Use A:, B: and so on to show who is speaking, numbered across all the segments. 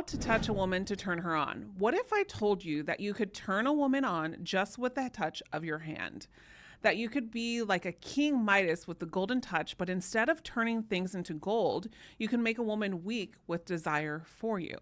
A: to touch a woman to turn her on. What if I told you that you could turn a woman on just with the touch of your hand? That you could be like a King Midas with the golden touch, but instead of turning things into gold, you can make a woman weak with desire for you.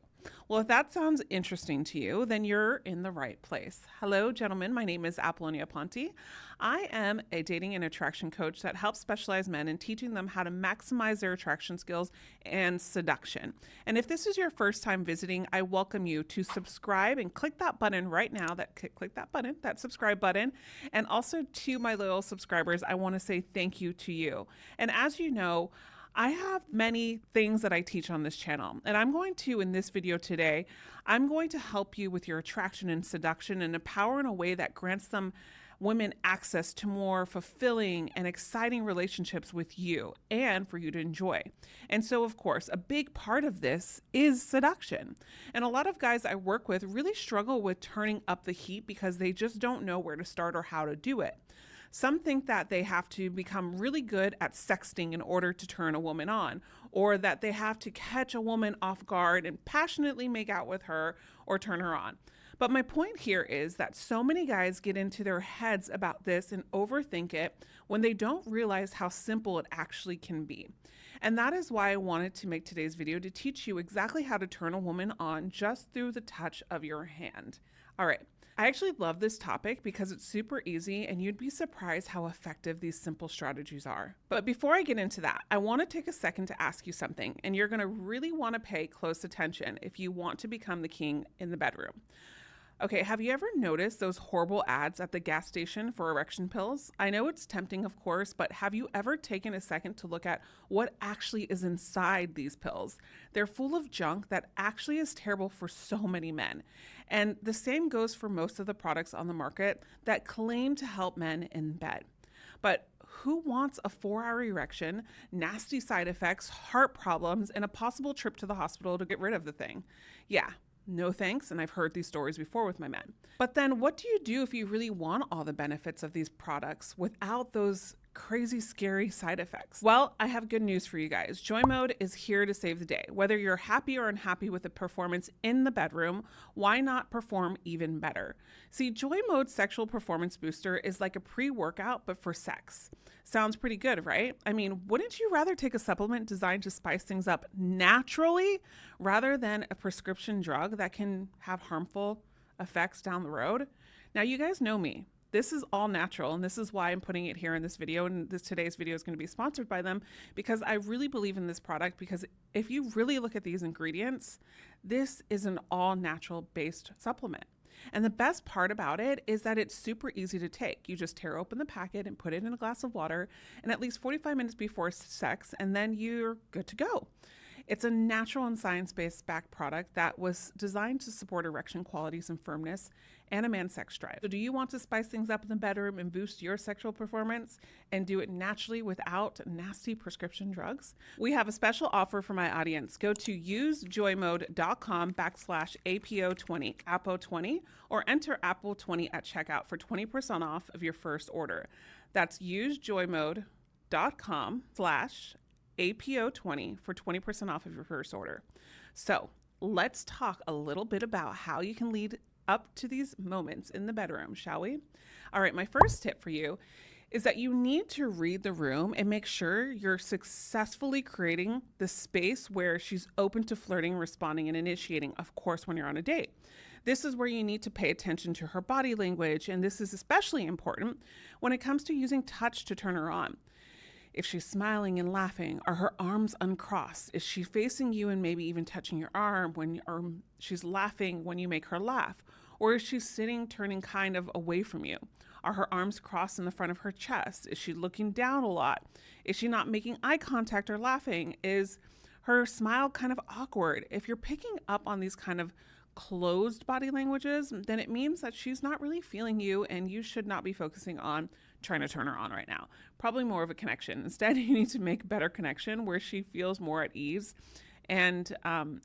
A: Well, if that sounds interesting to you, then you're in the right place. Hello, gentlemen. My name is Apollonia Ponti. I am a dating and attraction coach that helps specialized men in teaching them how to maximize their attraction skills and seduction. And if this is your first time visiting, I welcome you to subscribe and click that button right now. Click that button, that subscribe button. And also to my loyal subscribers, I want to say thank you to you. And as you know, I have many things that I teach on this channel, and I'm going to, in this video today, I'm going to help you with your attraction and seduction and empower in a way that grants them women access to more fulfilling and exciting relationships with you and for you to enjoy. And so, of course, a big part of this is seduction. And a lot of guys I work with really struggle with turning up the heat because they just don't know where to start or how to do it. Some think that they have to become really good at sexting in order to turn a woman on, or that they have to catch a woman off guard and passionately make out with her or turn her on. But my point here is that so many guys get into their heads about this and overthink it when they don't realize how simple it actually can be. And that is why I wanted to make today's video to teach you exactly how to turn a woman on just through the touch of your hand. All right. I actually love this topic because it's super easy and you'd be surprised how effective these simple strategies are. But before I get into that, I want to take a second to ask you something, and you're going to really want to pay close attention if you want to become the king in the bedroom. Okay, have you ever noticed those horrible ads at the gas station for erection pills? I know it's tempting, of course, but have you ever taken a second to look at what actually is inside these pills? They're full of junk that actually is terrible for so many men. And the same goes for most of the products on the market that claim to help men in bed. But who wants a 4-hour erection, nasty side effects, heart problems, and a possible trip to the hospital to get rid of the thing? Yeah. No thanks, and I've heard these stories before with my men. But then what do you do if you really want all the benefits of these products without those crazy, scary side effects? Well, I have good news for you guys. Joy Mode is here to save the day. Whether you're happy or unhappy with the performance in the bedroom, why not perform even better? See, Joy Mode Sexual Performance Booster is like a pre-workout, but for sex. Sounds pretty good, right? I mean, wouldn't you rather take a supplement designed to spice things up naturally rather than a prescription drug that can have harmful effects down the road? Now, you guys know me. This is all natural, and this is why I'm putting it here in this video, and today's video is going to be sponsored by them because I really believe in this product, because if you really look at these ingredients, this is an all-natural based supplement. And the best part about it is that it's super easy to take. You just tear open the packet and put it in a glass of water, and at least 45 minutes before sex, and then you're good to go. It's a natural and science-based backed product that was designed to support erection qualities and firmness and a man's sex drive. So do you want to spice things up in the bedroom and boost your sexual performance and do it naturally without nasty prescription drugs? We have a special offer for my audience. Go to usejoymode.com/APO20, APO20, or enter APO20 at checkout for 20% off of your first order. That's usejoymode.com/APO20 for 20% off of your first order. So let's talk a little bit about how you can lead up to these moments in the bedroom, shall we? All right, my first tip for you is that you need to read the room and make sure you're successfully creating the space where she's open to flirting, responding, and initiating, of course, when you're on a date. This is where you need to pay attention to her body language, and this is especially important when it comes to using touch to turn her on. If she's smiling and laughing, are her arms uncrossed? Is she facing you and maybe even touching your arm when she's laughing when you make her laugh? Or is she sitting, turning kind of away from you? Are her arms crossed in the front of her chest? Is she looking down a lot? Is she not making eye contact or laughing? Is her smile kind of awkward? If you're picking up on these kind of closed body languages, then it means that she's not really feeling you, and you should not be focusing on trying to turn her on right now. Probably more of a connection. Instead, you need to make better connection where she feels more at ease and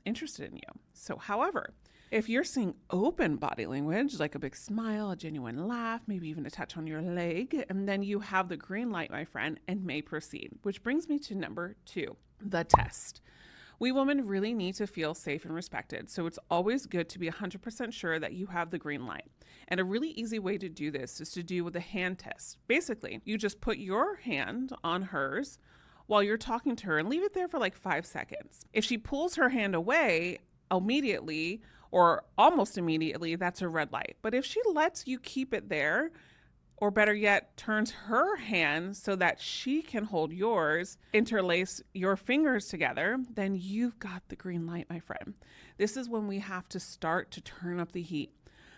A: interested in you. So, however, if you're seeing open body language, like a big smile, a genuine laugh, maybe even a touch on your leg, and then you have the green light, my friend, and may proceed. Which brings me to number 2, the test. We women really need to feel safe and respected, so it's always good to be 100% sure that you have the green light. And a really easy way to do this is to do with a hand test. Basically, you just put your hand on hers while you're talking to her and leave it there for like 5 seconds. If she pulls her hand away immediately or almost immediately, that's a red light. But if she lets you keep it there, or better yet, turns her hand so that she can hold yours, interlace your fingers together, then you've got the green light, my friend. This is when we have to start to turn up the heat.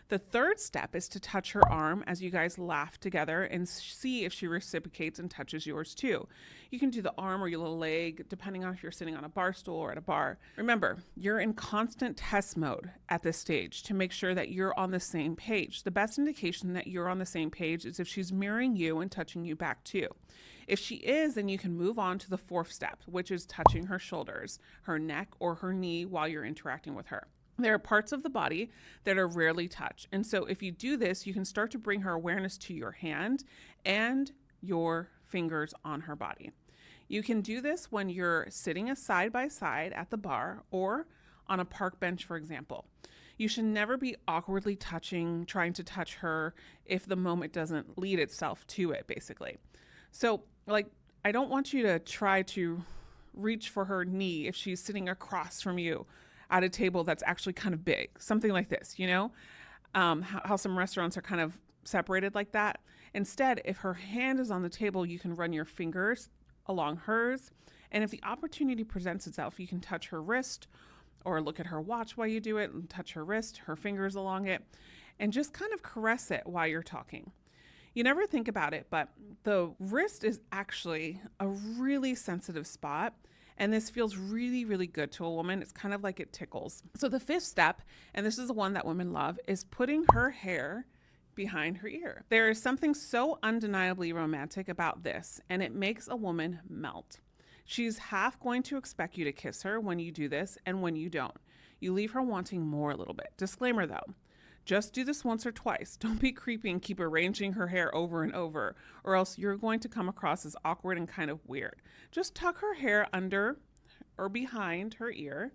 A: The third step is to touch her arm as you guys laugh together and see if she reciprocates and touches yours too. You can do the arm or your little leg, depending on if you're sitting on a bar stool or at a bar. Remember, you're in constant test mode at this stage to make sure that you're on the same page. The best indication that you're on the same page is if she's mirroring you and touching you back too. If she is, then you can move on to the fourth step, which is touching her shoulders, her neck, or her knee while you're interacting with her. There are parts of the body that are rarely touched. And so if you do this, you can start to bring her awareness to your hand and your fingers on her body. You can do this when you're sitting side by side at the bar or on a park bench, for example. You should never be awkwardly trying to touch her if the moment doesn't lead itself to it, basically. So, I don't want you to try to reach for her knee if she's sitting across from you at a table that's actually kind of big, something like this, how some restaurants are kind of separated like that. Instead, if her hand is on the table, you can run your fingers along hers. And if the opportunity presents itself, you can touch her wrist or look at her watch while you do it and touch her wrist, her fingers along it, and just kind of caress it while you're talking. You never think about it, but the wrist is actually a really sensitive spot. And this feels really, really good to a woman. It's kind of like it tickles. So the fifth step, and this is the one that women love, is putting her hair behind her ear. There is something so undeniably romantic about this, and it makes a woman melt. She's half going to expect you to kiss her when you do this, and when you don't, you leave her wanting more a little bit. Disclaimer though, just do this once or twice. Don't be creepy and keep arranging her hair over and over, or else you're going to come across as awkward and kind of weird. Just tuck her hair under or behind her ear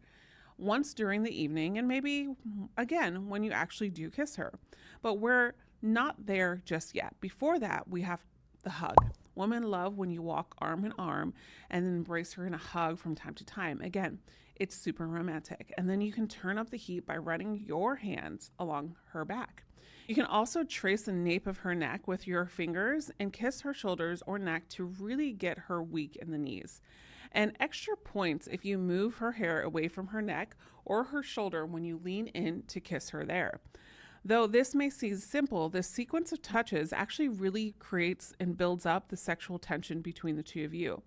A: once during the evening, and maybe again when you actually do kiss her. But we're not there just yet. Before that, we have the hug. Women love when you walk arm in arm and then embrace her in a hug from time to time. Again, it's super romantic. And then you can turn up the heat by running your hands along her back. You can also trace the nape of her neck with your fingers and kiss her shoulders or neck to really get her weak in the knees. And extra points if you move her hair away from her neck or her shoulder when you lean in to kiss her there. Though this may seem simple, this sequence of touches actually really creates and builds up the sexual tension between the two of you.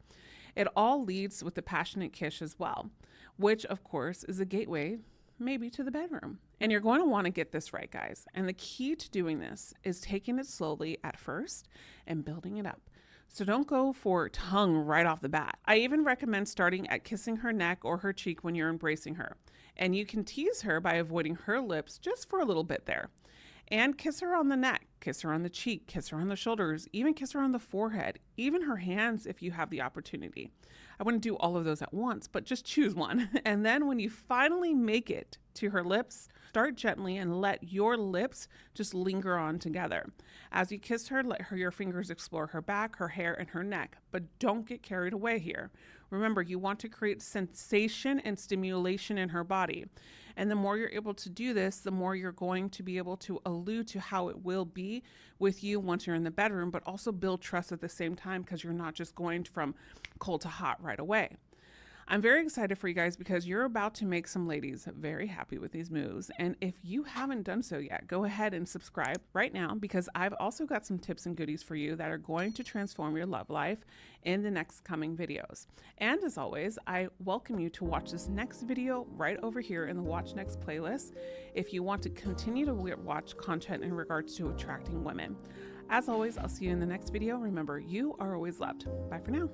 A: It all leads with the passionate kiss as well, which of course is a gateway maybe to the bedroom. And you're going to want to get this right, guys. And the key to doing this is taking it slowly at first and building it up. So don't go for tongue right off the bat. I even recommend starting at kissing her neck or her cheek when you're embracing her. And you can tease her by avoiding her lips just for a little bit there. And kiss her on the neck, kiss her on the cheek, kiss her on the shoulders, even kiss her on the forehead, even her hands if you have the opportunity. I wouldn't do all of those at once, but just choose one. And then when you finally make it to her lips, start gently and let your lips just linger on together. As you kiss her, let your fingers explore her back, her hair, and her neck, but don't get carried away here. Remember, you want to create sensation and stimulation in her body. And the more you're able to do this, the more you're going to be able to allude to how it will be with you once you're in the bedroom, but also build trust at the same time because you're not just going from cold to hot right away. I'm very excited for you guys because you're about to make some ladies very happy with these moves. And if you haven't done so yet, go ahead and subscribe right now because I've also got some tips and goodies for you that are going to transform your love life in the next coming videos. And as always, I welcome you to watch this next video right over here in the Watch Next playlist if you want to continue to watch content in regards to attracting women. As always, I'll see you in the next video. Remember, you are always loved. Bye for now.